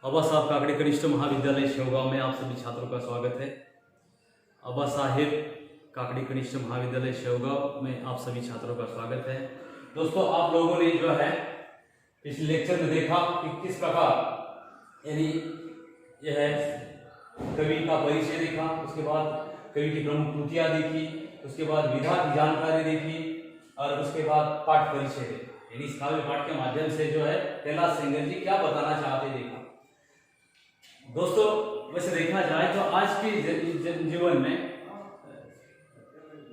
अबा साहब काकड़ी कनिष्ठ महाविद्यालय शेवगांव में आप सभी छात्रों का स्वागत है। अबा साहिब काकड़ी कनिष्ठ महाविद्यालय शेवगांव में आप सभी छात्रों का स्वागत है। दोस्तों, आप लोगों ने जो है पिछले लेक्चर में देखा कि किस प्रकार यानी यह कवि का परिचय देखा, उसके बाद कवि की प्रमुख कृतियां देखी, उसके बाद विधा की जानकारी देखी और उसके बाद पाठ परिचय देखा। यानी इस काव्य पाठ के माध्यम से जो है कैलाश सेंगर जी क्या बताना चाहते देखा। दोस्तों, वैसे देखा जाए तो आज के जीवन में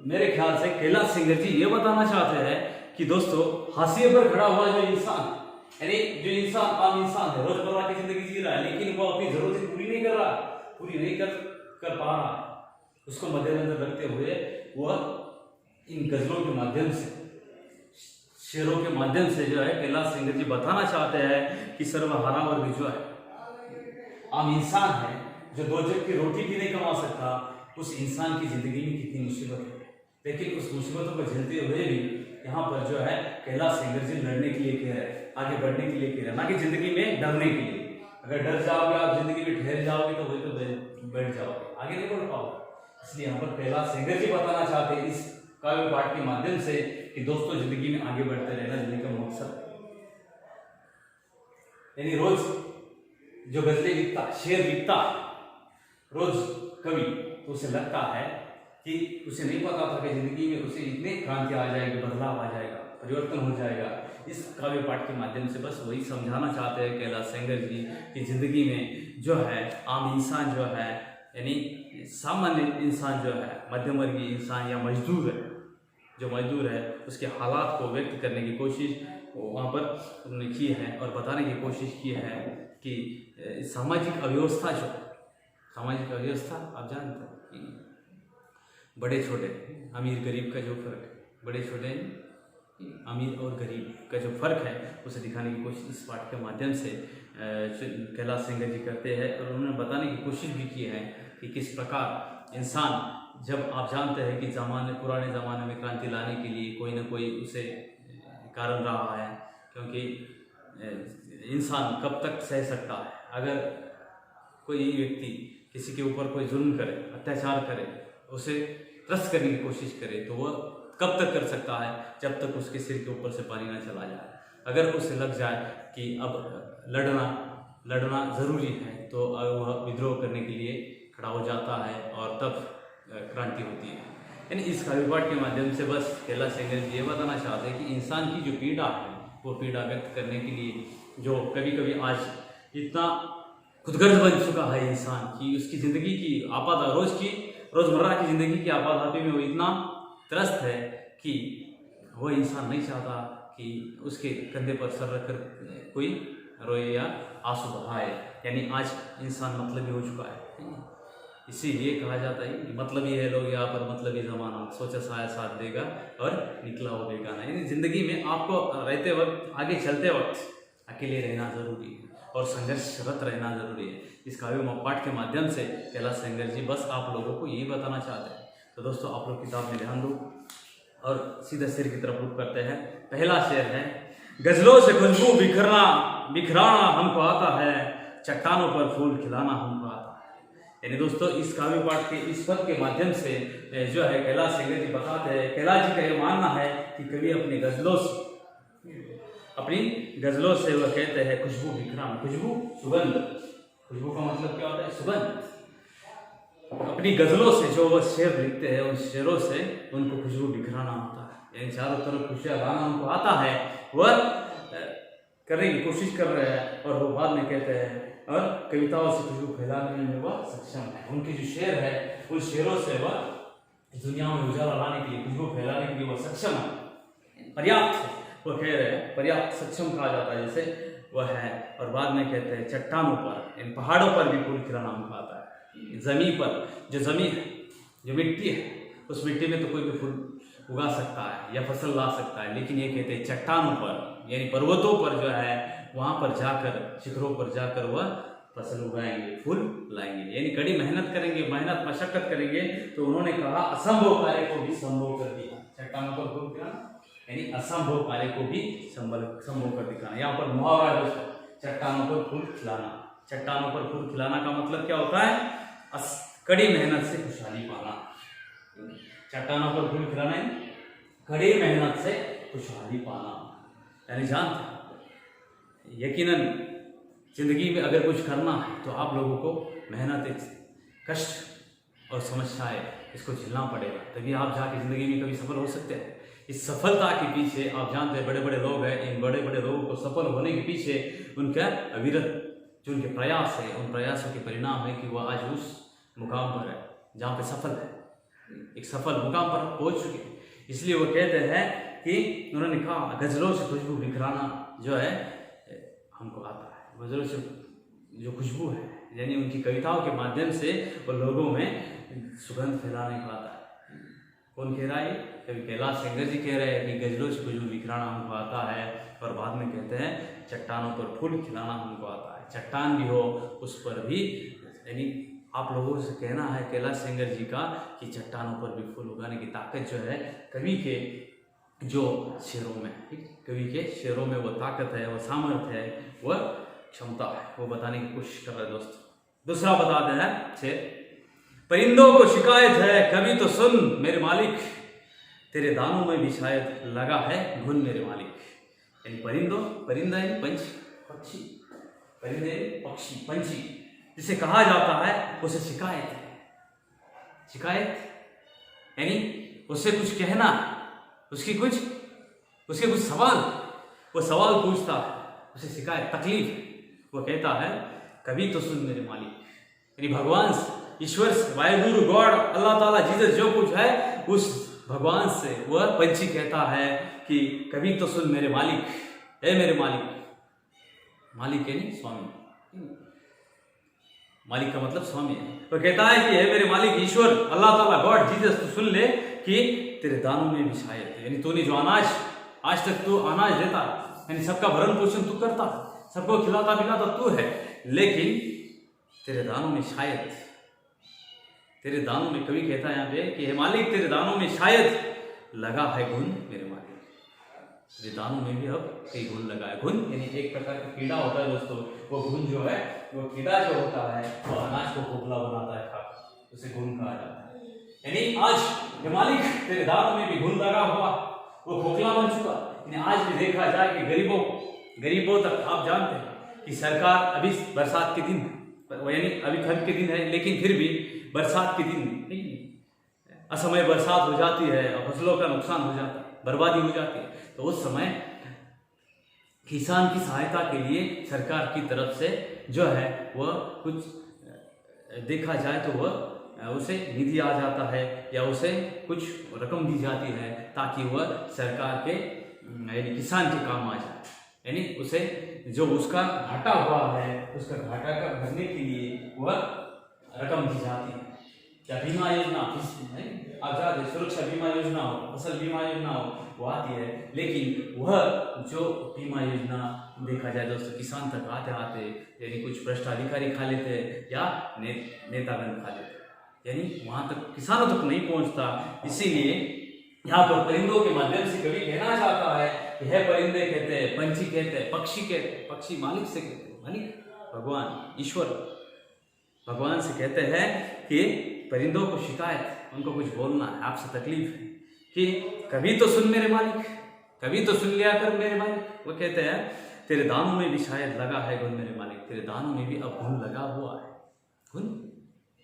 मेरे ख्याल से कैलाश सेंगर जी ये बताना चाहते हैं कि दोस्तों, हाशिए पर खड़ा हुआ जो इंसान यानी जो इंसान आम इंसान है, रोजमर्रा की जिंदगी जी रहा है, लेकिन वो अपनी जरूरतें पूरी नहीं कर रहा, पूरी नहीं कर पा रहा है, उसको मद्देनजर रखते हुए वह इन गजलों के माध्यम से, शेरों के माध्यम से जो है कैलाश सेंगर जी बताना चाहते हैं कि सर्वहारा वर्ग जो है आम इंसान है, जो दो जग की रोटी भी नहीं कमा सकता, उस इंसान की जिंदगी में कितनी मुसीबत है, लेकिन उस मुसीबतों को झेलते हुए भी यहाँ पर जो है कैलाश सेंगर जी लड़ने के लिए कह रहे हैं, आगे बढ़ने के लिए कह रहे हैं, ना कि जिंदगी में डरने के लिए। अगर डर जाओगे आप, जिंदगी में ठहर जाओगे तो वही तो बैठ जाओगे, आगे नहीं बढ़ पाओगे। इसलिए यहाँ पर कैलाश सेंगर जी बताना चाहते हैं इस काव्य पाठ के माध्यम से कि दोस्तों, जिंदगी में आगे बढ़ते रहना जिंदगी का मकसद है। यानी रोज जो गजलें लिखता, शेर लिखता रोज कवि, तो उसे लगता है कि उसे नहीं पता था कि जिंदगी में उसे इतने क्रांति आ जाएगी, बदलाव आ जाएगा, परिवर्तन हो जाएगा। इस काव्य पाठ के माध्यम से बस वही समझाना चाहते हैं कैलाश सेंगर जी कि जिंदगी में जो है आम इंसान जो है, यानी सामान्य इंसान जो है, मध्यम वर्गीय इंसान या मजदूर है, जो मजदूर है, उसके हालात को व्यक्त करने की कोशिश वहाँ पर उन्होंने की है और बताने की कोशिश की है कि सामाजिक अव्यवस्था जो, सामाजिक अव्यवस्था आप जानते हैं कि बड़े छोटे, अमीर गरीब का जो फर्क है, बड़े छोटे अमीर और गरीब का जो फर्क है, उसे दिखाने की कोशिश इस पाठ के माध्यम से कैलाश सेंगर जी करते हैं। और उन्होंने बताने की कोशिश भी की है कि किस प्रकार इंसान, जब आप जानते हैं कि पुराने ज़माने में क्रांति लाने के लिए कोई ना कोई उसे कारण रहा है, क्योंकि इंसान कब तक सह सकता है। अगर कोई व्यक्ति किसी के ऊपर कोई जुल्म करे, अत्याचार करे, उसे त्रस्त करने की कोशिश करे, तो वह कब तक कर सकता है, जब तक उसके सिर के ऊपर से पानी ना चला जाए। अगर उसे लग जाए कि अब लड़ना ज़रूरी है, तो वह विद्रोह करने के लिए खड़ा हो जाता है और तब क्रांति होती है। यानी इस काव्य पाठ के माध्यम से बस कैलाश सेंगर जी ये बताना चाहते हैं कि इंसान की जो पीड़ा है, वो पीड़ा व्यक्त करने के लिए जो कभी कभी आज इतना खुदगर्ज बन चुका है इंसान की, उसकी ज़िंदगी की रोज़मर्रा की ज़िंदगी की आपाधापी में वो इतना त्रस्त है कि वो इंसान नहीं चाहता कि उसके कंधे पर सर रखकर कोई रोए या आंसू बहाए। यानी आज इंसान मतलबी हो चुका है, इसीलिए कहा जाता है कि मतलबी है लोग यहाँ पर, मतलबी ज़माना, सोचा साया साथ देगा और निकला हो बेगाना। यानी ज़िंदगी में आपको रहते वक्त, आगे चलते वक्त अकेले रहना ज़रूरी है और संघर्षरत रहना ज़रूरी है। इस काव्य पाठ के माध्यम से कैलाश सेंगर जी बस आप लोगों को यही बताना चाहते हैं। तो दोस्तों, आप लोग किताब में ध्यान दो और सीधा शेर की तरफ रुख करते हैं। पहला शेर है, गजलों से खुशबू बिखराना हमको आता है, चट्टानों पर फूल खिलाना हमको आता है। यानी दोस्तों, इस काव्य पाठ के इस पद के माध्यम से जो है कैलाश सेंगर जी बताते हैं, कैलाश जी का यह मानना है कि कवि अपनी गजलों से वह कहते हैं खुशबू बिखराना। खुशबू, सुगंध, खुशबू का मतलब क्या होता है? सुगंध। अपनी गजलों से जो वह शेर लिखते हैं, उन शेरों से उनको खुशबू बिखराना होता है, यानी चारों तरफ खुशियाँ लाना उनको आता है। वह करने की कोशिश कर रहे हैं और वो बाद में कहते हैं, और कविताओं से खुशबू फैलाने में वह सक्षम है। उनके जो शेर है, उन शेरों से वह दुनिया में उजाला लाने के लिए, खुशबू फैलाने के लिए वह सक्षम है, पर्याप्त है। वो कह रहे हैं पर्याप्त, सक्षम कहा जाता है जैसे वह है। और बाद में कहते हैं चट्टानों पर, इन पहाड़ों पर भी फूल खिलाना हमको आता है। जमीन पर, जो जमीन है, जो मिट्टी है, उस मिट्टी में तो कोई भी फूल उगा सकता है या फसल ला सकता है, लेकिन ये कहते हैं चट्टानों पर, यानी पर्वतों पर जो है, वहाँ पर जाकर, शिखरों पर जाकर वह फसल उगाएंगे, फूल लाएंगे। यानी कड़ी मेहनत करेंगे, मेहनत मशक्कत करेंगे। तो उन्होंने कहा असंभव कार्य को भी संभव कर दिया। चट्टानों पर फूल खिलाना यानी असंभव कार्य को भी संभव कर दिखाना। यहाँ पर मुहावरा है दोस्तों, चट्टानों पर फूल खिलाना, चट्टानों पर फूल खिलाना का मतलब क्या होता है? कड़ी मेहनत से खुशहाली पाना। चट्टानों पर फूल खिलाना है कड़ी मेहनत से खुशहाली पाना। यानी जानते यकीनन जिंदगी में अगर कुछ करना है तो आप लोगों को मेहनत, कष्ट और समस्याएं इसको झेलना पड़ेगा, तभी आप जाके जिंदगी में कभी सफल हो सकते हैं। इस सफलता के पीछे आप जानते हैं बड़े बड़े लोग हैं, इन बड़े बड़े लोगों को सफल होने के पीछे उनका अविरत जो उनके प्रयास है, उन प्रयासों के परिणाम है कि वह आज उस मुकाम पर है जहाँ पे सफल है, एक सफल मुकाम पर पहुंच चुके हैं। इसलिए वो कहते हैं कि उन्होंने कहा गजलों से खुशबू बिखराना जो है हमको आता है। गजलों से जो खुशबू है यानी उनकी कविताओं के माध्यम से वो लोगों में सुगंध फैलाने का आता है। कौन कह रहा है? कभी कैलाश खेर जी कह रहे हैं कि गजलों से खुशबू बिखराना हमको आता है, और बाद में कहते हैं चट्टानों पर फूल खिलाना हमको आता है। चट्टान भी हो उस पर भी, यानी आप लोगों से कहना है कैलाश खेर जी का कि चट्टानों पर भी फूल उगाने की ताकत जो है कवि के जो शेरों में, कवि के शेरों में वो ताकत है, वो सामर्थ्य है, वह क्षमता है, वो बताने की कोशिश कर रहे हैं दोस्तों। दूसरा बताते हैं शेर, परिंदों को शिकायत है कभी तो सुन मेरे मालिक, तेरे दानों में भी शायद लगा है घुन मेरे मालिक। यानी परिंदा यानी पंछी, पक्षी, परिंदे पक्षी, पंछी जिसे कहा जाता है उसे शिकायत है। शिकायत यानी उससे कुछ कहना, उसके कुछ सवाल, वो सवाल पूछता है, उसे शिकायत, तकलीफ। वो कहता है कभी तो सुन मेरे मालिक, यानी भगवान से, ईश्वर से, वाहिगुरु, गॉड, अल्लाह ताला, जीसस जो कुछ है उस भगवान से वह पंछी कहता है कि कभी तो सुन मेरे मालिक, हे मेरे मालिक। मालिक यानी स्वामी, मालिक का मतलब स्वामी है। वो कहता है कि हे मेरे मालिक ईश्वर, अल्लाह ताला, गॉड, जीसस, तू सुन ले कि तेरे दानों में भी शायद, यानी तूने जो अनाज आज तक तू अनाज देता, यानी सबका भरण पोषण तू करता, सबको खिलाता पिलाता तू है, लेकिन तेरे दानों में शायद, तेरे दानों में, कवि कहता है यहाँ पे कि हे मालिक तेरे दानों में शायद लगा है घुन मेरे मालिक, तेरे दानों में भी अब कई घुन लगा है। घुन यानी एक प्रकार का कीड़ा होता है दोस्तों, वो घुन जो है, वो कीड़ा जो होता है वो अनाज को खोखला बनाता है, खाकर उसे घुन कहा जाता है। यानी आज हे मालिक तेरे दानों में भी घुन लगा हुआ, वो खोखला बन चुका। यानी आज भी देखा जाए कि गरीबों तक, आप जानते हैं कि सरकार अभी बरसात के दिन, यानी अभी ठंड के दिन है, लेकिन फिर भी बरसात के दिन असमय बरसात हो जाती है और फसलों का नुकसान हो जाता है, बर्बादी हो जाती है, तो उस समय किसान की सहायता के लिए सरकार की तरफ से जो है वह कुछ देखा जाए तो वह उसे निधि आ जाता है या उसे कुछ रकम दी जाती है ताकि वह सरकार के यानी किसान के काम आ जाए। यानी उसे जो उसका घाटा हुआ है उसका घाटा का भरने के लिए वह रकम दी जाती है। क्या बीमा योजना, आप जानते हैं सुरक्षा बीमा योजना हो, फसल बीमा योजना हो, वो आती है, लेकिन वह जो बीमा योजना देखा जाए दोस्तों किसान तक आते आते यानी कुछ भ्रष्ट अधिकारी खा लेते या नेतागण खा लेते, यानी वहां तक किसानों तक नहीं पहुंचता। इसीलिए यहाँ पर परिंदों के माध्यम से कवि कहना चाहता है कि है परिंदे कहते हैं, पंछी कहते हैं, पक्षी कहते हैं, पक्षी मालिक से कहते हैं, मालिक भगवान ईश्वर भगवान से कहते हैं कि परिंदों को शिकायत, उनको कुछ बोलना है, आपसे तकलीफ है कि कभी तो सुन मेरे मालिक, कभी तो सुन लिया कर मेरे मालिक। वो कहते हैं तेरे दानों में भी शायद लगा है घुन मेरे मालिक, तेरे दानों में भी अब घुन लगा हुआ है। घुन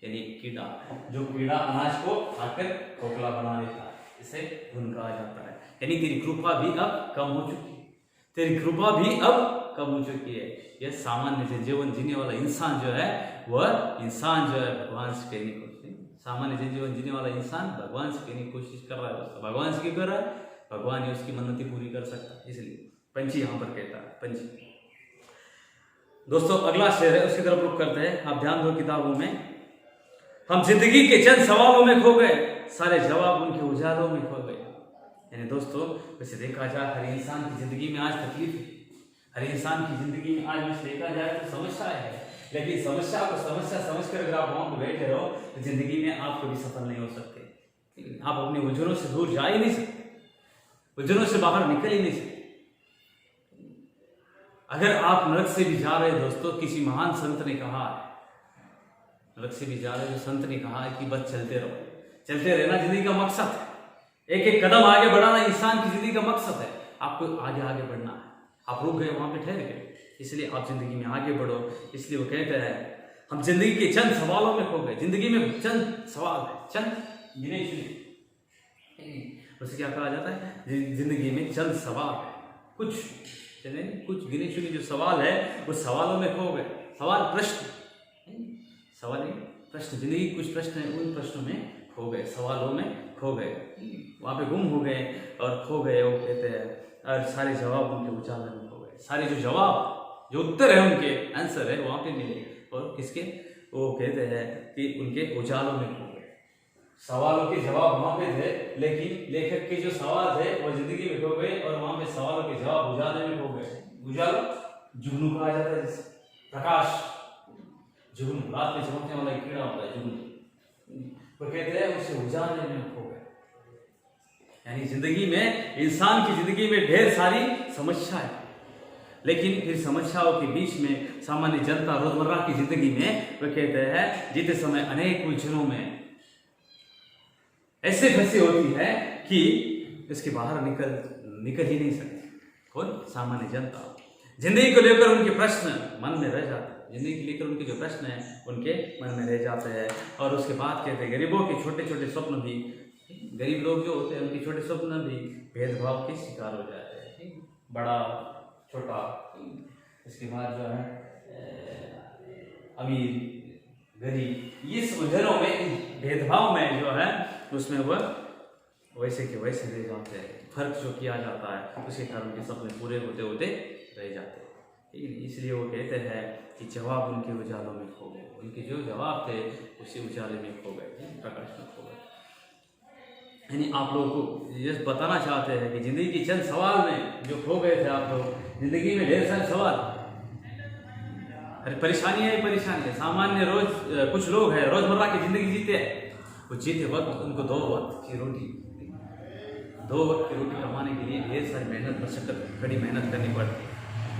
यानी कीड़ा, जो कीड़ा अनाज को खाकर खोखला बना देता है, इसे घुन कहा जाता है। यानी तेरी कृपा भी अब कम हो चुकी है, तेरी कृपा भी अब कम हो चुकी है। यह सामान्य जीवन जीने वाला इंसान जो है वह इंसान जो है भगवान से कहने की कोशिश, सामान्य जीवन जीने वाला इंसान भगवान से कहने की कोशिश कर रहा है दोस्तों। भगवान से क्यों कर रहा है? भगवान ही उसकी मन्नती पूरी कर सकता है, इसलिए पंछी यहाँ पर कहता है, पंछी। दोस्तों अगला शेर है, उसकी तरफ रुख करते हैं। आप ध्यान दो किताबों में, हम जिंदगी के चंद सवालों में खो गए, सारे जवाब उनके उजालों में खो गए। यानी दोस्तों वैसे देखा जाए हर इंसान की जिंदगी में आज तकलीफ है, हर इंसान की जिंदगी में आज वैसे देखा जाए तो समस्या है, लेकिन समस्या को समस्या समझकर अगर आप वहां पर बैठे रहो तो जिंदगी में आप कभी सफल नहीं हो सकते। आप अपने उलझनों से दूर जा ही नहीं सकते, उलझनों से बाहर निकल ही नहीं सकते। अगर आप नरक से भी जा रहे हैं दोस्तों, किसी महान संत ने कहा है, नरक से भी जा रहे हैं, संत ने कहा है कि बस चलते रहो, चलते रहना जिंदगी का मकसद है, एक एक कदम आगे बढ़ाना इंसान की जिंदगी का मकसद है। आपको आगे आगे बढ़ना है, आप रुक गए वहां पे, ठहर गए, इसलिए आप जिंदगी में आगे बढ़ो। इसलिए वो कहते हैं हम जिंदगी के चंद सवालों में खो गए, जिंदगी में चंद सवाल है, चंद गिने चुने, उसे क्या कहा जाता है, जिंदगी में चंद सवाल है, कुछ गिने चुने जो सवाल है वो सवालों में खो गए। सवाल प्रश्न, सवाल नहीं प्रश्न, जिंदगी कुछ प्रश्न है, उन प्रश्नों में खो गए, सवालों में खो गए, वहां पे गुम हो गए और खो गए। वो कहते हैं और सारे जवाब उनके उजाले में खो गए, सारे जो जवाब, जो उत्तर है, उनके आंसर है वहां पे मिले, और किसके, वो कहते हैं कि उनके उजालों में खो गए। सवालों के जवाब वहां पे थे, लेकिन लेखक के जो सवाल थे वो जिंदगी में खो गए, और वहां पे सवालों के जवाब उजाले में खो गए। उजाला जुगनू कहा जाता है, जैसे प्रकाश, जुगनू रात में चमकने वाला एक कीड़ा होता है जुगनू, वो कहते हैं उसे उजाले में खो गए। यानी जिंदगी में, इंसान की जिंदगी में ढेर सारी समस्याएं, लेकिन फिर समस्याओं के बीच में सामान्य जनता रोजमर्रा की जिंदगी में वो कहते हैं जीते समय अनेक उलझनों में ऐसे फंसी होती है कि इसके बाहर निकल ही नहीं सकती। कौन? सामान्य जनता। जिंदगी को लेकर उनके प्रश्न मन में रह जाते हैं, जिंदगी को लेकर उनके जो प्रश्न हैं उनके मन में रह जाते हैं। और उसके बाद कहते हैं गरीबों के छोटे छोटे स्वप्न भी, गरीब लोग जो होते हैं उनके छोटे स्वप्न भी भेदभाव के शिकार हो जाते हैं, बड़ा छोटा। इसके बाद जो है अमीर गरीब, इस उलझनों में, भेदभाव में जो है उसमें वह वैसे के वैसे रह जाते हैं। फर्क जो किया जाता है उसके कारण के सपने पूरे होते होते रह जाते हैं। ठीक है, इसलिए वो कहते हैं कि जवाब उनके उजालों में खो गए, उनके जो जवाब थे उसी उजाले में खो गए, प्रकाश में खो गए। यानी आप लोगों को ये बताना चाहते हैं कि जिंदगी के चंद सवाल में जो खो गए थे आप लोग, जिंदगी में ढेर सारे सवाल, अरे परेशानियां ही परेशानियां। सामान्य रोज कुछ लोग हैं रोजमर्रा की जिंदगी जीते हैं, वो जीते वक्त उनको दो वक्त की रोटी कमाने के लिए ढेर सारी मेहनत, मशक्कत, कड़ी मेहनत करनी पड़ती है,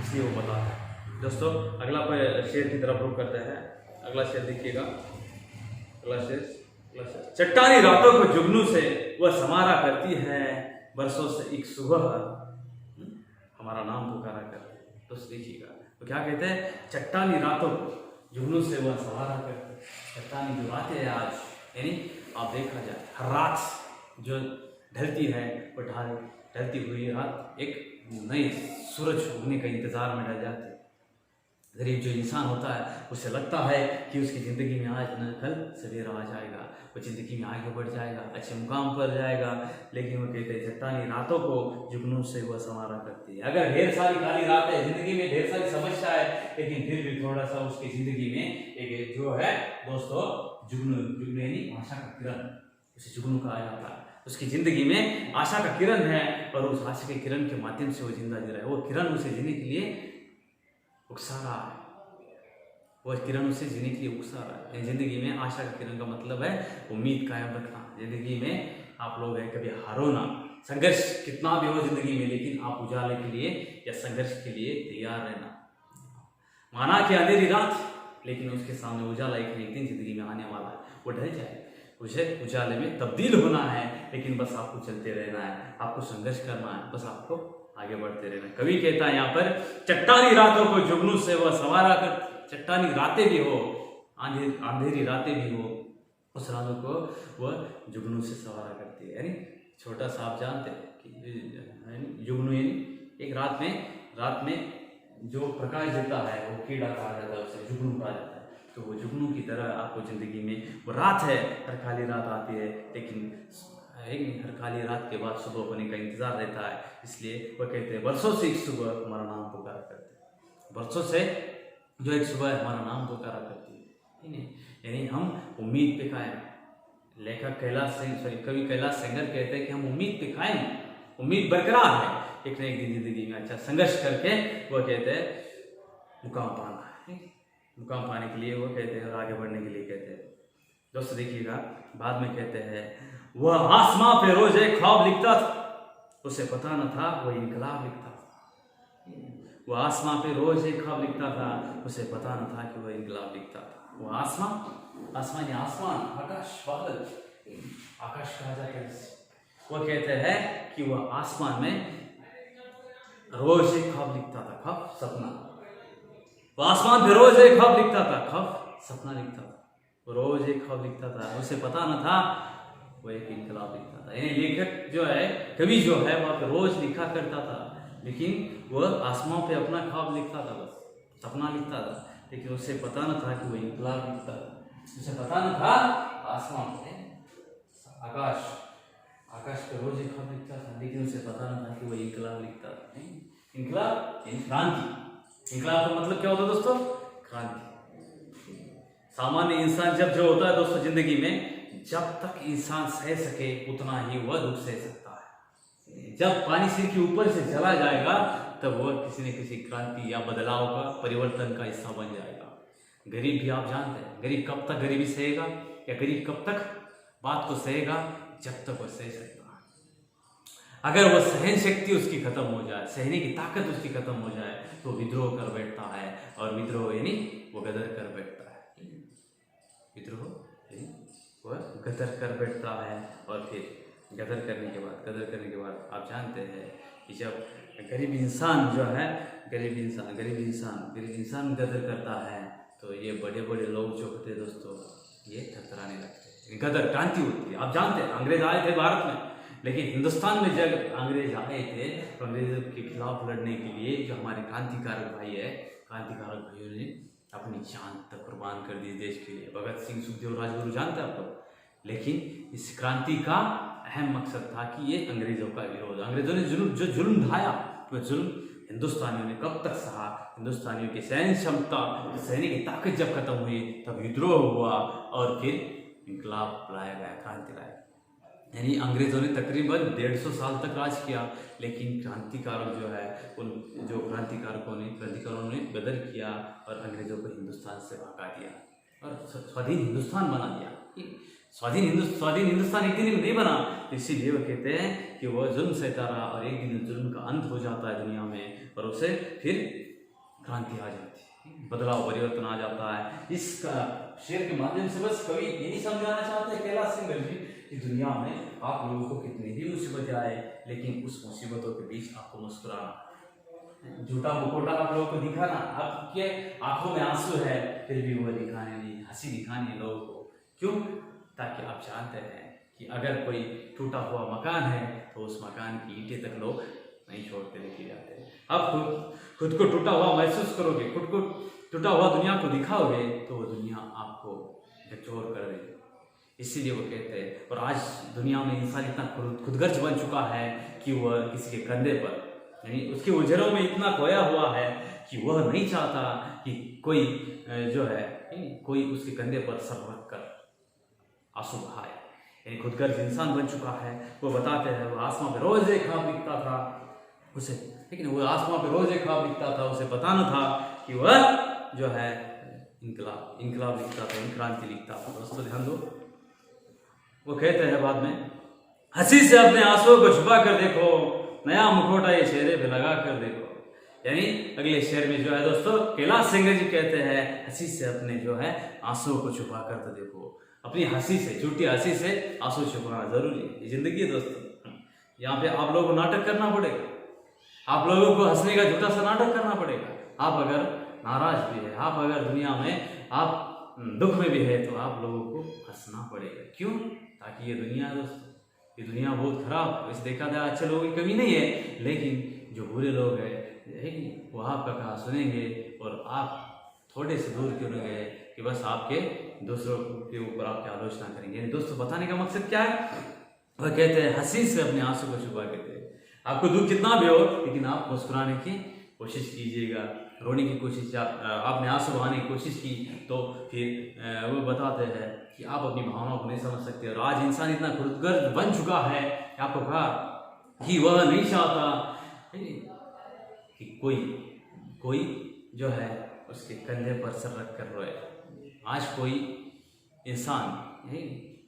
इसलिए वो बताते हैं। दोस्तों अगला शेर की तरफ रुख करते हैं। अगला शेर देखिएगा, अगला शेर, चट्टानी रातों को जुगनू से वह समारा करती है, बरसों से एक सुबह हमारा नाम पुकारा करती है। तो देखिएगा तो क्या कहते हैं, चट्टानी रातों को जुगनू से वह समारा करती है। चट्टानी जो रातें हैं आज, यानी आप देखा जाए हर रात जो ढलती है, वो ढलती हुई रात एक नए सूरज उगने का इंतजार में रह जाते हैं। गरीब जो इंसान होता है उसे लगता है कि उसकी ज़िंदगी में आज न कल सवेरा आ जाएगा, वो ज़िंदगी में आगे बढ़ जाएगा, अच्छे मुकाम पर जाएगा। लेकिन वो कहते हैं चट्टानी रातों को जुगनू से वह समारा करती है। अगर ढेर सारी काली रात है, जिंदगी में ढेर सारी समस्या है, लेकिन फिर भी थोड़ा सा उसकी जिंदगी में एक जो है दोस्तों जुगनू यानी आशा का किरण, उसे जुगनू कहा जाता है। उसकी जिंदगी में आशा का किरण है, और उस आशा के किरण के माध्यम से वो जिंदा जी रहा है। वो किरण उसे जीने के लिए उकसा रहा है, वो किरण उसे जीने के लिए उकसा रहा है। जिंदगी में आशा का किरण का मतलब है उम्मीद कायम रखना। जिंदगी में आप लोग हैं, कभी हारो ना, संघर्ष कितना भी हो जिंदगी में, लेकिन आप उजाले के लिए या संघर्ष के लिए तैयार रहना। माना कि अंधेरी रात, लेकिन उसके सामने उजाला एक न एक दिन जिंदगी में आने वाला है, वो ढल जाए, उसे उजाले में तब्दील होना है। लेकिन बस आपको चलते रहना है, आपको संघर्ष करना है, बस आपको आगे बढ़ते रहना। कवि कहता है यहाँ पर, चट्टानी रातों को जुगनू से वह सवारा कर। चट्टानी रातें भी हो, अंधेरी रातें भी हो, उस रातों को वह जुगनू से सवारा करती है। यानी छोटा सा आप जानते हैं कि जुगनू यानी एक रात में जो प्रकाश देता है वो कीड़ा कहा जाता है, उसे जुगनू कहा जाता है। तो वो जुगनू की तरह आपको जिंदगी में, वो रात है, हर काली रात आती है, लेकिन हर काली रात के बाद सुबह होने का इंतजार रहता है। इसलिए वह कहते हैं बरसों से एक सुबह हमारा नाम पुकारा करते हैं। बरसों से जो एक सुबह हमारा नाम पुकारा करती है, यानी हम उम्मीद पे कायम। लेखक कवि कैलाश सेंगर कहते हैं कि हम उम्मीद पे कायम, उम्मीद बरकरार है, एक न एक दिन जिंदगी में अच्छा संघर्ष करके वह कहते हैं मुकाम पाना है। मुकाम पाने के लिए वो कहते हैं और आगे बढ़ने के लिए कहते हैं। दोस्तों देखिएगा, बाद में कहते हैं, वह आसमां पे रोज एक ख्वाब लिखता था, उसे पता न था वो इनकलाब लिखता था। वो आसमां पे रोज एक ख्वाब लिखता था, उसे पता न था कि वह इनकलाब लिखता था। वो आसमान आकाश बादल, आकाश कहा जाता है। वो कहते हैं कि वह आसमान में रोज एक ख्वाब लिखता था, ख्वाब सपना। वो आसमान पे रोज एक ख्वाब लिखता था, ख्वाब सपना लिखता था। वो रोज एक ख्वाब लिखता था, उसे पता न था वो एक इनकलाब लिखता था। यानी लेखक जो है, कवि जो है, वह रोज लिखा करता था, लेकिन वह आसमान पे अपना ख्वाब लिखता था, बस सपना लिखता था, लेकिन उसे पता न था कि वह इनकलाब लिखता था। उसे पता न था आसमान पे आकाश पे रोज एक ख्वाब लिखता था, लेकिन उसे पता न था कि वह इनकलाब लिखता था। इनकलाब यानी क्रांति। इनकलाब का मतलब क्या होता है दोस्तों? क्रांति। सामान्य इंसान जब जो होता है दोस्तों जिंदगी में, जब तक इंसान सह सके उतना ही वह दुख सह सकता है। जब पानी सिर के ऊपर से चला जाएगा तब वह किसी न किसी क्रांति या बदलाव का, परिवर्तन का हिस्सा बन जाएगा। गरीब भी आप जानते हैं, गरीब कब तक गरीबी सहेगा, या गरीब कब तक बात को सहेगा? जब तक वह सह सकता है। अगर वह सहन शक्ति उसकी खत्म हो जाए, सहने की ताकत उसकी खत्म हो जाए, तो विद्रोह कर बैठता है। और विद्रोह यानी वो गदर कर बैठता है। विद्रोह यानी वह गदर कर बैठता है। और फिर गदर करने के बाद आप जानते हैं कि जब गरीब इंसान जो है, गरीब इंसान गदर करता है, तो ये बड़े बड़े लोग जो होते हैं दोस्तों, ये थरथराने लगते हैं। गदर क्रांति होती है। आप जानते हैं अंग्रेज आए थे भारत में, लेकिन हिंदुस्तान में जब अंग्रेज आए थे तो अंग्रेजों के खिलाफ लड़ने के लिए जो हमारे क्रांतिकारक भाई है, क्रांतिकारक भाइयों ने अपनी जान तक कुर्बान कर दी देश के लिए। भगत सिंह, सुखदेव, राजगुरु जानते हैं आप लोग। लेकिन इस क्रांति का अहम मकसद था कि ये अंग्रेजों का विरोध। अंग्रेजों ने जो जुल्म ढाया, वह जुल्म हिंदुस्तानियों ने कब तक सहा? हिंदुस्तानियों की सहन क्षमता, सहने की ताकत जब खत्म हुई तब विद्रोह हुआ और फिर इनकलाब लाया गया, क्रांति लाया। यानी अंग्रेजों ने तकरीबन 150 साल तक राज किया, लेकिन क्रांतिकारक जो है, उन जो क्रांतिकारों ने गदर किया और अंग्रेजों को हिंदुस्तान से भगा दिया और स्वाधीन हिंदुस्तान बना दिया। स्वाधीन हिंदुस्तान एक दिन में नहीं बना, इसीलिए वो कहते हैं कि वह जुल्म सहता रहा और एक दिन जुल्म का अंत हो जाता है दुनिया में, और उसे फिर क्रांति आ जाती है, बदलाव, परिवर्तन आ जाता है। इसका शेर के माध्यम से बस कवि यही समझाना चाहते हैं कैलाश सिंह जी कि दुनिया में आप लोगों को कितनी भी मुसीबतें आए, लेकिन उस मुसीबतों के बीच आपको मुस्कुराना, झूठा मुखौटा आप लोगों को दिखाना, आपके आंखों में आंसू है फिर भी वह दिखाने नहीं, हंसी दिखानी है लोगों को। क्यों? ताकि आप जानते हैं कि अगर कोई टूटा हुआ मकान है तो उस मकान की ईंटें तक लोग नहीं छोड़ते, लेके जाते हैं। आप खुद को टूटा हुआ महसूस करोगे, खुद को टूटा हुआ दुनिया को दिखाओगे, तो वो दुनिया आपको झकझोर कर देगी। इसीलिए वो कहते हैं, और आज दुनिया में इंसान इतना खुदगर्ज बन चुका है कि वह किसी के कंधे पर, यानी उसके उजरों में इतना खोया हुआ है कि वह नहीं चाहता कि कोई जो है, कोई उसके कंधे पर सर रख कर आंसू बहाए। यानी खुदगर्ज इंसान बन चुका है। वो बताते हैं, वो आसमां पे रोज एक ख्वाब लिखता था उसे, लेकिन वो आसमां पे रोज एक ख्वाब लिखता था, उसे पता न था कि वह जो है इनकलाब लिखता था, क्रांति लिखता था। दोस्तों ध्यान दो, वो कहते हैं बाद में, हंसी से अपने आंसुओं को छुपा कर देखो, नया मुखौटा ये चेहरे पे लगा कर देखो। यानी अगले शेर में जो है दोस्तों, कैलाश सिंह जी कहते हैं, हंसी से अपने जो है आंसुओं को छुपा कर तो देखो। अपनी हंसी से, झूठी हंसी से आंसू छुपाना जरूरी है, ये जिंदगी है दोस्तों। यहाँ पे आप लोगों को नाटक करना पड़ेगा, आप लोगों को हंसने का झूठा सा नाटक करना पड़ेगा। आप अगर नाराज भी है, आप अगर दुनिया में आप दुख में भी है, तो आप लोगों को हंसना पड़ेगा। क्यों? ताकि ये दुनिया है दोस्तों, ये दुनिया बहुत खराब। वैसे देखा जाए अच्छे लोगों की कमी नहीं है, लेकिन जो बुरे लोग हैं वो आपका कहा सुनेंगे और आप थोड़े से दूर क्यों नहीं गए कि बस आपके दूसरों के ऊपर आपकी आलोचना करेंगे। दोस्तों बताने का मकसद क्या है? वह कहते हैं, हंसी से अपने आंसू को छुपा के दे। आपको दुख कितना भी हो, लेकिन आप मुस्कुराने की कोशिश कीजिएगा, रोने की कोशिश, आपने आंसू बहाने की कोशिश की तो फिर वो बताते हैं कि आप अपनी भावनाओं को नहीं समझ सकते। और आज इंसान इतना खुदगर्ज बन चुका है, आपको कहा कि वह नहीं चाहता कि कोई जो है उसके कंधे पर सर रख कर रोए। आज कोई इंसान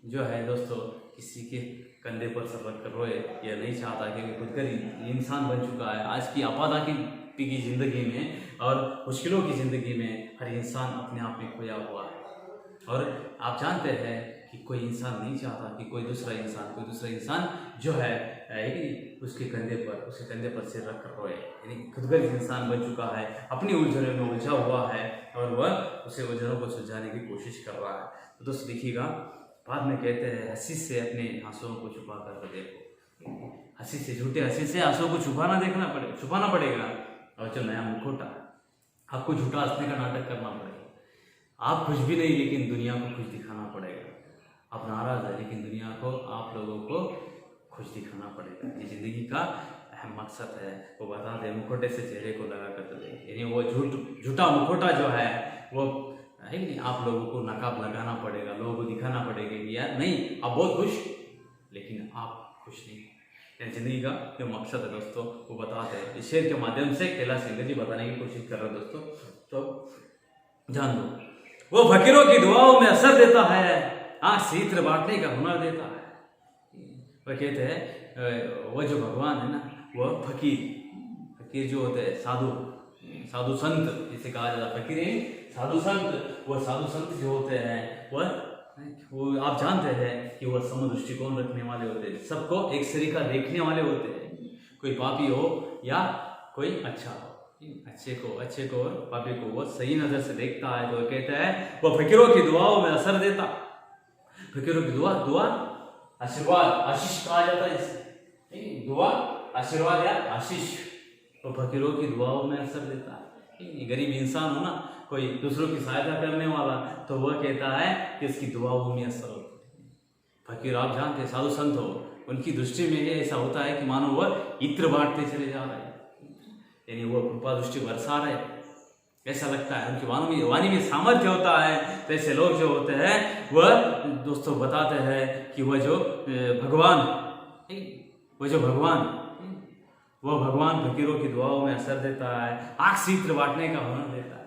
जो है दोस्तों किसी के कंधे पर सर रख कर रोए, यह नहीं चाहता, क्योंकि खुदगर्ज इंसान बन चुका है। आज की आपादा के दुखी की ज़िंदगी में और मुश्किलों की ज़िंदगी में हर इंसान अपने आप में खोया हुआ है। और आप जानते हैं कि कोई इंसान नहीं चाहता कि कोई दूसरा इंसान जो है उसके कंधे पर सिर रख कर रोए। यानी खुदगर्ज इंसान बन चुका है, अपनी उलझनों में उलझा हुआ है और वह उसे उलझनों को सुलझाने की कोशिश कर रहा है। तो दोस्तों देखिएगा, बाद में कहते हैं हंसी से अपने आंसुओं को छुपा कर देखो। हंसी से, झूठे हंसी से आंसुओं को छुपाना पड़ेगा। और जो नया मुखौटा, आपको झूठा हंसने का नाटक करना पड़ेगा। आप खुश भी नहीं लेकिन दुनिया को खुश दिखाना पड़ेगा। आप नाराज है लेकिन दुनिया को, आप लोगों को खुश दिखाना पड़ेगा। ये जिंदगी का अहम मकसद है। वो बता दे मुखौटे से चेहरे को लगा कर दे, यानी वो झूठा मुखौटा जो है वो है नहीं, आप लोगों को नकाब लगाना पड़ेगा, लोगों को दिखाना पड़ेगा कि यार नहीं आप बहुत खुश, लेकिन आप खुश नहीं। यानी जिंदगी का जो मकसद है दोस्तों वो बताते हैं। इस शेर के माध्यम से कैलाश खेर जी बताने की कोशिश कर रहे हैं दोस्तों। तो जान दो, वो फकीरों की दुआओं में असर देता है, आँख से इत्र बांटने का हुनर देता है। वह कहते हैं वो जो भगवान है ना, वह फकीर जो होते हैं, साधु संत जिसे कहा जाता है, फकीर साधु संत। वह साधु संत जो होते हैं वो आप जानते हैं कि वह समदृष्टिकोण रखने वाले होते हैं, सबको एक सरीका देखने वाले होते हैं। कोई पापी हो या कोई अच्छा हो, अच्छे को और पापी को वो सही नजर से देखता है। तो कहता है वो फकीरों की दुआओं में असर देता। फकीरों की दुआ आशीर्वाद, आशीष कहा जाता है इसे। दुआ आशीर्वाद या आशीष, तो फकीरों की दुआओं में असर देता है। गरीब इंसान हो ना, कोई दूसरों की सहायता करने वाला, तो वह कहता है कि उसकी दुआओं में असर होता है। फकीर आप जानते हैं, साधु संत हो, उनकी दृष्टि में ये ऐसा होता है कि मानो वह इत्र बांटते चले जा रहे हैं, यानी वो कृपा दृष्टि बरसा रहे, ऐसा लगता है। उनकी वाणी में सामर्थ्य होता है। तो ऐसे लोग जो होते हैं वह दोस्तों बताते हैं कि वह भगवान फकीरों की दुआओं में असर देता है, आँख से इत्र बांटने का हुनर देता है।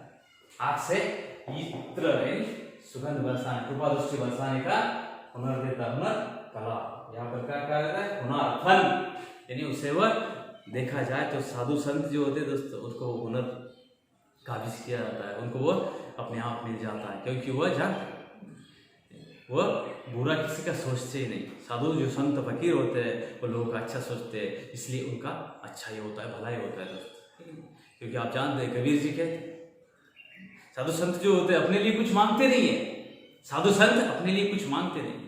आँख से इत्र सुगंध बरसाने, कृपा दृष्टि बरसाने का हुनर देता है। हुनर कला, यहाँ पर क्या कहा जाता है, हुनर फन, यानी उसे वह देखा जाए तो साधु संत जो होते हैं दोस्तों, उसको हुनर काबिज किया जाता है, उनको वो अपने आप मिल जाता है, क्योंकि वह जानते वह बुरा किसी का सोचते ही नहीं। साधु जो संत फकीर होते हैं वो लोगों का अच्छा सोचते हैं, इसलिए उनका अच्छा ही होता है, भला ही होता है दोस्तों। क्योंकि आप जानते हैं कबीर जी कहते साधु संत जो होते हैं अपने लिए कुछ मांगते नहीं है। साधु संत अपने लिए कुछ मांगते नहीं,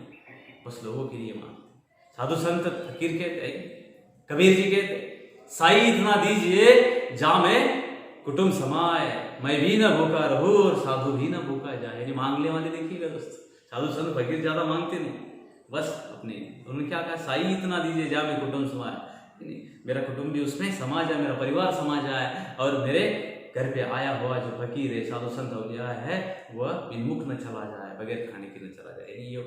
बस लोगों के लिए मांगते। साधु संत फकीर कहते, कबीर जी कहते, साई इतना दीजिए जामे कुटुंब समाए, मैं भी न भूखा रहूं और साधु भी न भूखा जाए। यानी मांगने वाले देखिएगा दोस्तों, साधु संत फकीर ज्यादा मांगते नहीं, बस अपने उन्होंने क्या कहा, साई इतना दीजिए जामे कुटुंब समाए, मेरा कुटुंब भी उसमें समा जाए, मेरा परिवार समा जाए, और मेरे घर पे आया हुआ जो फकीर है, साधु संत हो गया है, वह विमुख न चला जाए, बगैर खाने के न चला जाए। यानी ये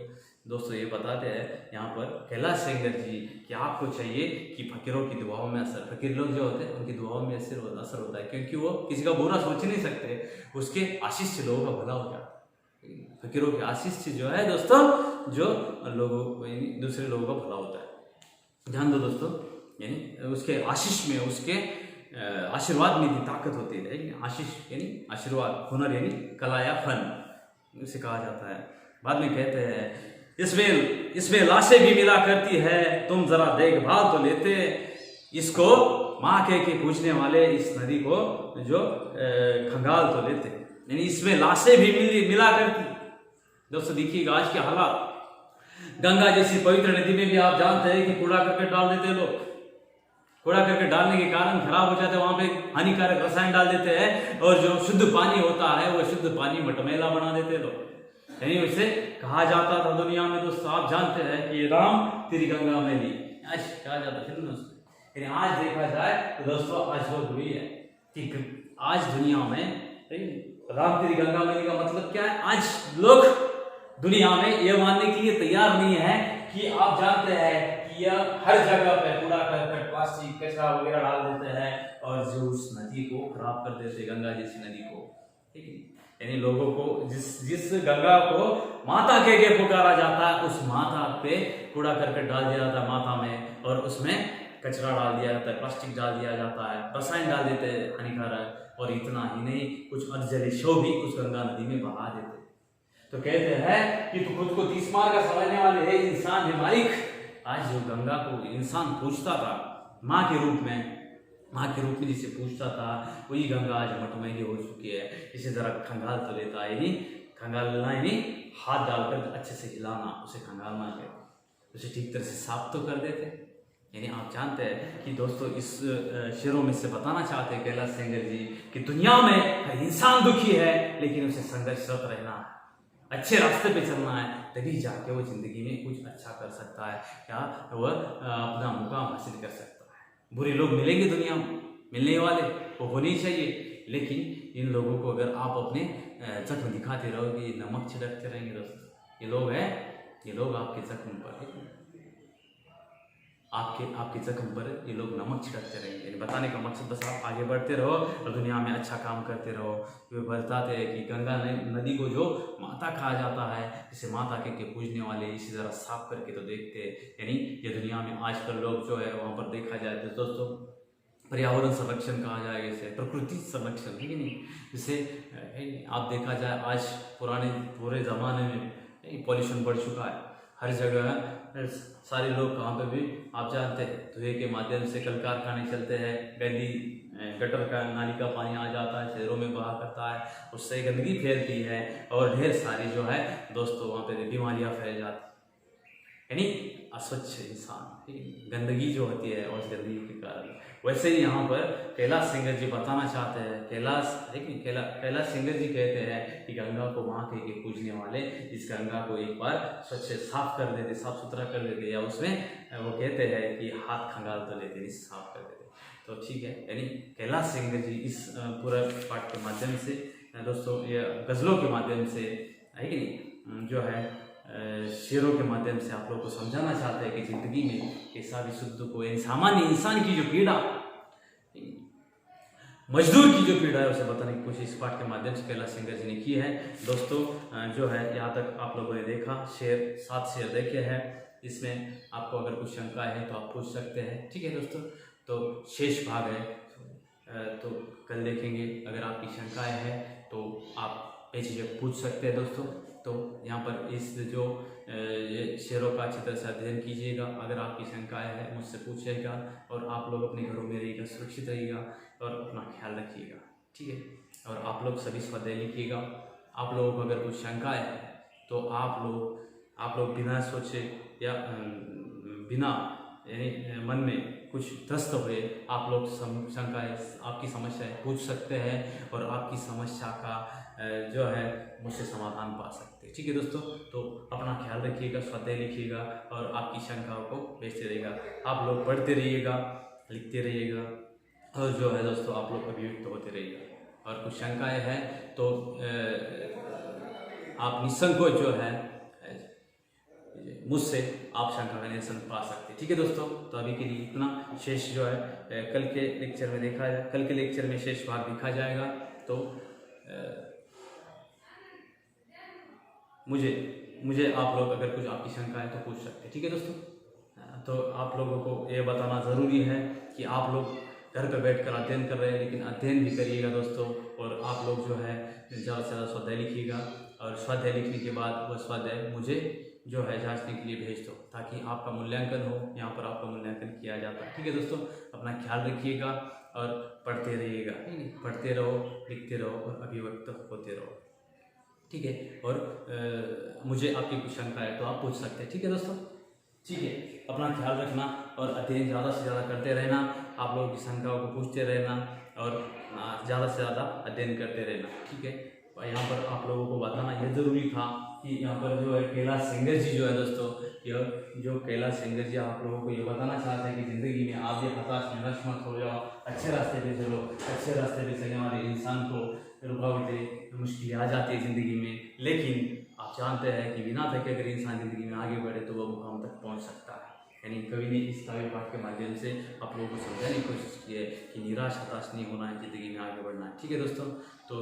दोस्तों ये बताते हैं यहाँ पर कैलाश सेंगर जी कि आपको चाहिए कि फकीरों की दुआओं में असर, फकीर लोग जो होते हैं उनकी दुआओं में असर होता है, क्योंकि वो किसी का बुरा सोच नहीं सकते, उसके आशीष से लोगों का भला हो जाता है। फकीरों के आशीष से जो है दोस्तों, जो लोगों दूसरे लोगों का भला होता है। ध्यान दो दोस्तों, यानी उसके आशीष में, उसके आशीर्वाद में भी ताकत होती है। आशीष यानी आशीर्वाद, हुनर यानी कला या फन उसे कहा जाता है। बाद में कहते हैं इसमें लाशें भी मिला करती है, तुम जरा देखभाल तो लेते, इसको माँ के पूछने वाले इस नदी को जो खंगाल तो लेते। यानी इसमें लाशें भी मिला करती। दोस्तों देखिएगा आज के हालात, गंगा जैसी पवित्र नदी में भी आप जानते हैं कि कूड़ा करकट डाल देते लोग। कूड़ा करकट डालने के कारण खराब हो जाते हैं, वहां पे हानिकारक रसायन डाल देते हैं, और जो शुद्ध पानी होता है वो शुद्ध पानी मटमैला बना देते लोग। यानी उसे कहा जाता था दुनिया में दोस्तों, आप जानते हैं कि राम तेरी गंगा मैली, आज कहा जाता है दोस्तों। यानी आज देखा जाए तो दोस्तों आज वो हुई है कि आज दुनिया में राम तेरी गंगा मैली का मतलब क्या है, आज लोग दुनिया में ये मानने के लिए तैयार नहीं है कि आप जानते हैं कि यह हर जगह पे कूड़ा करकट, प्लास्टिक, कचरा वगैरह डाल देते हैं, और जो उस नदी को खराब कर देते, गंगा जैसी नदी को। ठीक है, यानी लोगों को जिस गंगा को माता कह के पुकारा जाता है, उस माता पे कूड़ा करकट डाल दिया जाता है माता में, और उसमें कचरा डाल दिया जाता है, प्लास्टिक डाल दिया जाता है, रसायन डाल देते हैं हानिकारक, और इतना ही नहीं कुछ अधजले शव भी उस गंगा नदी में बहा देते। तो कहते हैं कि तू खुद को 30 मार का समझने वाले है इंसान है मालिक। आज जो गंगा को इंसान पूछता था माँ के रूप में जिसे पूछता था, वही गंगा आज मटमैली हो चुकी है। इसे जरा खंगाल तो लेता है नहीं, खंगालना ही नहीं, हाथ डालकर अच्छे से हिलाना, उसे खंगालना कहते, उसे ठीक तरह से साफ तो कर देते। यानी आप जानते हैं कि दोस्तों इस शेरों में से बताना चाहते हैं कैलाश सेंगर जी कि दुनिया में हर इंसान दुखी है, लेकिन उसे संघर्षरत रहना है, अच्छे रास्ते पे चलना है, तभी जाके वो जिंदगी में कुछ अच्छा कर सकता है, क्या वह अपना मुकाम हासिल कर सकता है। बुरे लोग मिलेंगे दुनिया में, मिलने वाले वो होने चाहिए, लेकिन इन लोगों को अगर आप अपने जख्म दिखाते रहोगे, ये नमक छिड़कते रहेंगे दोस्तों। ये लोग आपके जख्म पर आपके जख्म पर ये लोग नमक छिड़कते रहेंगे। बताने का मकसद बस आप आगे बढ़ते रहो और दुनिया में अच्छा काम करते रहो। वे बताते हैं कि गंगा नदी को जो माता कहा जाता है, इसे माता के पूजने वाले इसे ज़रा साफ करके तो देखते हैं। यानी ये दुनिया में आजकल लोग जो है वहाँ पर देखा जाए तो दोस्तों पर्यावरण संरक्षण कहा जाएगा, इसे प्रकृति संरक्षण, ठीक है नहीं, जिसे आप देखा जाए आज पूरे ज़माने में पॉल्यूशन बढ़ चुका है हर जगह। सारे लोग कहाँ पे भी आप जानते हैं धुएं के माध्यम से कल कारखाने चलते हैं, गंदी गटर का नाली का पानी आ जाता है, शहरों में बहा करता है, उससे गंदगी फैलती है और ढेर सारी जो है दोस्तों वहाँ पे बीमारियाँ फैल जाती है। यानी अस्वच्छ इंसान, गंदगी जो होती है उस गंदगी के कारण। वैसे ही यहाँ पर कैलाश सेंगर जी बताना चाहते हैं, कैलाश सेंगर जी कहते हैं कि गंगा को वहाँ के पूजने वाले इस गंगा को एक बार स्वच्छ साफ कर देते, साफ सुथरा कर देते, या उसमें वो कहते हैं कि हाथ खंगाल तो लेते, साफ कर देते। तो ठीक है, यानी कैलाश सेंगर जी इस पूरा पाठ के माध्यम से दोस्तों, ये गज़लों के माध्यम से है कि नहीं, जो है शेरों के माध्यम से आप लोगों को समझाना चाहते हैं कि जिंदगी में कैसा भी सुख दुख हो, सामान्य इंसान की जो पीड़ा, मजदूर की जो पीड़ा है, उसे बताने की कोशिश इस पाठ के माध्यम से कैलाश सेंगर जी ने की है। दोस्तों जो है यहाँ तक आप लोगों ने देखा, 7 शेर देखे हैं। इसमें आपको अगर कुछ शंका है तो आप पूछ सकते हैं, ठीक है दोस्तों। तो शेष भाग है तो कल देखेंगे। अगर आपकी शंकाएं हैं तो आप बेझिझक पूछ सकते हैं दोस्तों। तो यहाँ पर इस जो ये शेरों का अच्छी तरह से अध्ययन कीजिएगा। अगर आपकी शंकाएं हैं मुझसे पूछिएगा, और आप लोग अपने घरों में रहिएगा, सुरक्षित रहिएगा और अपना ख्याल रखिएगा, ठीक है। और आप लोग सभी स्वाध्याय लिखिएगा। आप लोगों को अगर कुछ शंकाएं है तो आप लोग बिना सोचे या बिना यानी मन में कुछ त्रस्त हुए आप लोग शंकाएं, आपकी समस्याएं पूछ सकते हैं, और आपकी समस्या का जो है मुझसे समाधान पा सकते हैं, ठीक है दोस्तों। तो अपना ख्याल रखिएगा, स्वाध्याय लिखिएगा और आपकी शंकाओं को भेजते रहिएगा। आप लोग पढ़ते रहिएगा, लिखते रहिएगा, और जो है दोस्तों आप लोग अभियुक्त होते रहिएगा। और कुछ शंकाएं हैं तो आप निसंकोच जो है मुझसे आप शंका का निरसन पा सकते हैं, ठीक है दोस्तों। तो अभी के लिए इतना। शेष जो है कल के लेक्चर में देखा जाए, कल के लेक्चर में शेष भाग देखा जाएगा। तो मुझे आप लोग अगर कुछ आपकी शंका है तो पूछ सकते हैं, ठीक है दोस्तों। तो आप लोगों को ये बताना ज़रूरी है कि आप लोग घर पर बैठकर अध्ययन कर रहे हैं, लेकिन अध्ययन भी करिएगा दोस्तों। और आप लोग जो है ज़्यादा से ज़्यादा स्वाध्याय लिखिएगा, और स्वाध्याय लिखने के बाद वह स्वाध्याय मुझे जो है जांचने के लिए भेज दो, ताकि आपका मूल्यांकन हो। यहाँ पर आपका मूल्यांकन किया जाता है, ठीक है दोस्तों। अपना ख्याल रखिएगा और पढ़ते रहिएगा, पढ़ते रहो, लिखते रहो और अभिव्यक्त होते रहो, ठीक है। और मुझे आपकी कुछ शंका है तो आप पूछ सकते हैं, ठीक है दोस्तों। ठीक है, अपना ख्याल रखना और अध्ययन ज़्यादा से ज़्यादा करते रहना। आप लोगों की शंकाओं को पूछते रहना और ज़्यादा से ज़्यादा अध्ययन करते रहना, ठीक है। यहाँ पर आप लोगों को बताना यह ज़रूरी था कि यहाँ पर जो है कैलाश सेंगर जी जो है दोस्तों, यह जो कैलाश सेंगर जी आप लोगों को ये बताना चाहते हैं कि ज़िंदगी में आप ये हताश निराश मत हो जाओ, अच्छे रास्ते पे चलो। अच्छे रास्ते पे चलने वाले इंसान को रुकावटें मुश्किलें आ जाती है ज़िंदगी में, लेकिन आप जानते हैं कि बिना थके अगर इंसान ज़िंदगी में आगे बढ़े तो वह मुकाम तक पहुँच सकता है। यानी कवि ने इस काव्य पाठ के माध्यम से आप लोगों को समझाने की कोशिश की है कि निराश हताश नहीं होना है, ज़िंदगी में आगे बढ़ना है, ठीक है दोस्तों। तो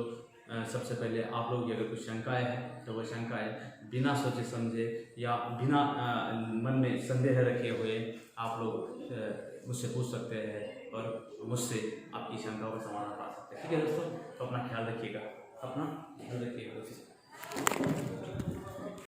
सबसे पहले आप लोग की अगर कुछ शंकाएं हैं तो वह शंकाएं बिना सोचे समझे या बिना मन में संदेह रखे हुए आप लोग मुझसे पूछ सकते हैं और मुझसे आपकी शंकाओं का समाधान पा सकते हैं। ठीक है दोस्तों, तो अपना ख्याल रखिएगा, अपना ख्याल रखिएगा दोस्तों।